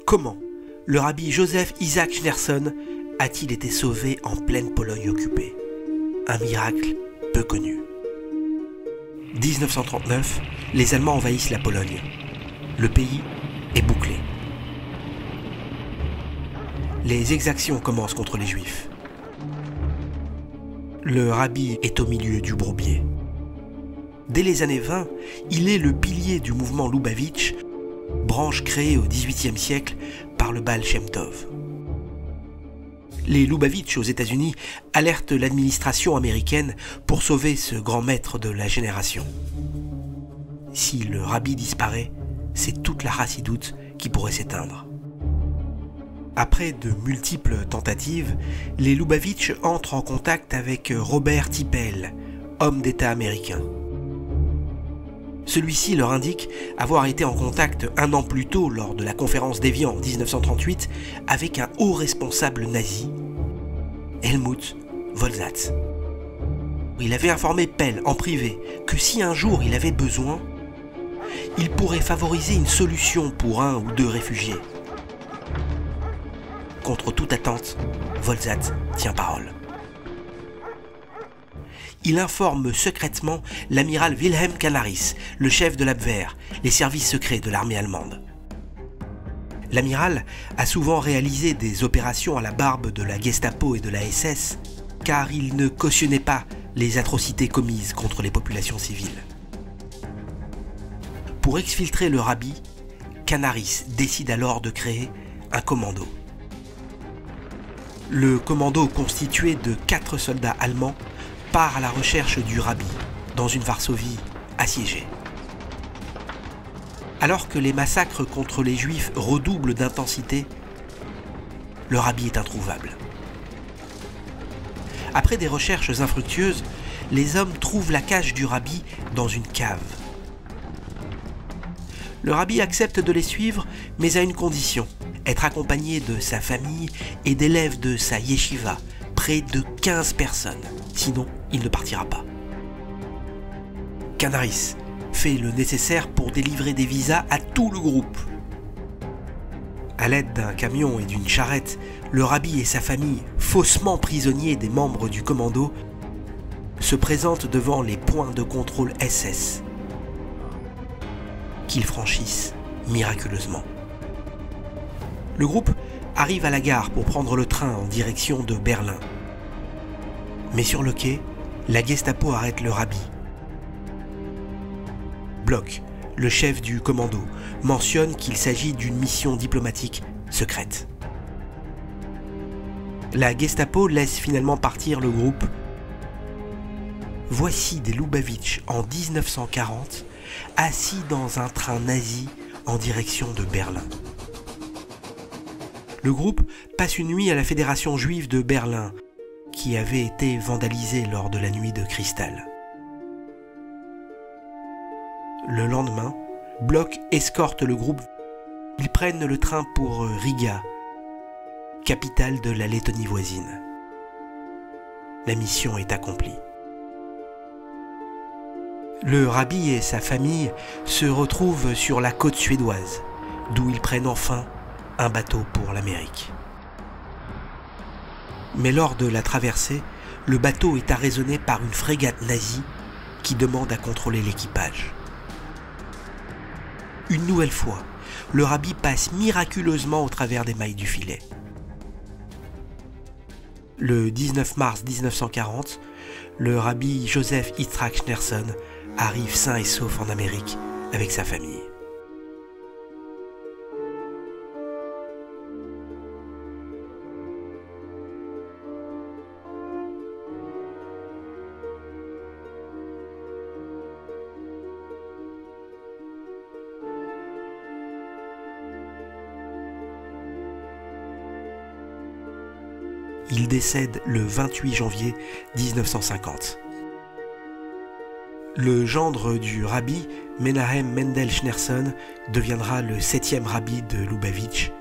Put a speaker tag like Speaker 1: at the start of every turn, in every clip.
Speaker 1: Comment le rabbi Joseph Isaac Schneerson a-t-il été sauvé en pleine Pologne occupée? Un miracle peu connu. 1939, les Allemands envahissent la Pologne. Le pays est bouclé. Les exactions commencent contre les Juifs. Le rabbi est au milieu du bourbier. Dès les années 20, il est le pilier du mouvement Loubavitch, branche créée au XVIIIe siècle par le Baal Shem Tov. Les Loubavitch aux États-Unis alertent l'administration américaine pour sauver ce grand maître de la génération. Si le rabbi disparaît, c'est toute la chassidoute qui pourrait s'éteindre. Après de multiples tentatives, les Loubavitch entrent en contact avec Robert Tippel, homme d'État américain. Celui-ci leur indique avoir été en contact un an plus tôt lors de la conférence d'Évian en 1938 avec un haut responsable nazi, Helmut Wolzatz. Il avait informé Pell en privé que si un jour il avait besoin, il pourrait favoriser une solution pour un ou deux réfugiés. Contre toute attente, Wolzatz tient parole. Il informe secrètement l'amiral Wilhelm Canaris, le chef de l'Abwehr, les services secrets de l'armée allemande. L'amiral a souvent réalisé des opérations à la barbe de la Gestapo et de la SS, car il ne cautionnait pas les atrocités commises contre les populations civiles. Pour exfiltrer le rabbi, Canaris décide alors de créer un commando. Le commando, constitué de 4 soldats allemands, part à la recherche du rabbi, dans une Varsovie assiégée. Alors que les massacres contre les Juifs redoublent d'intensité, le rabbi est introuvable. Après des recherches infructueuses, les hommes trouvent la cage du rabbi dans une cave. Le rabbi accepte de les suivre, mais à une condition, être accompagné de sa famille et d'élèves de sa yeshiva, près de 15 personnes. Sinon, il ne partira pas. Canaris fait le nécessaire pour délivrer des visas à tout le groupe. À l'aide d'un camion et d'une charrette, le rabbi et sa famille, faussement prisonniers des membres du commando, se présentent devant les points de contrôle SS, qu'ils franchissent miraculeusement. Le groupe arrive à la gare pour prendre le train en direction de Berlin. Mais sur le quai, la Gestapo arrête le rabbi. Bloch, le chef du commando, mentionne qu'il s'agit d'une mission diplomatique secrète. La Gestapo laisse finalement partir le groupe. Voici des Loubavitch en 1940, assis dans un train nazi en direction de Berlin. Le groupe passe une nuit à la Fédération juive de Berlin, qui avait été vandalisée lors de la nuit de cristal. Le lendemain, Bloch escorte le groupe. Ils prennent le train pour Riga, capitale de la Lettonie voisine. La mission est accomplie. Le rabbi et sa famille se retrouvent sur la côte suédoise, d'où ils prennent enfin un bateau pour l'Amérique. Mais lors de la traversée, le bateau est arraisonné par une frégate nazie qui demande à contrôler l'équipage. Une nouvelle fois, le rabbi passe miraculeusement au travers des mailles du filet. Le 19 mars 1940, le rabbi Joseph Isaac Schneerson arrive sain et sauf en Amérique avec sa famille. Il décède le 28 janvier 1950. Le gendre du rabbi, Menahem Mendel Schneerson, deviendra le 7e rabbi de Loubavitch,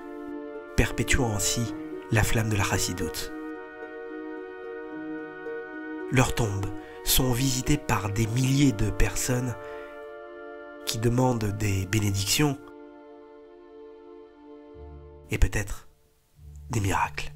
Speaker 1: perpétuant ainsi la flamme de la chassidoute. Leurs tombes sont visitées par des milliers de personnes qui demandent des bénédictions et peut-être des miracles.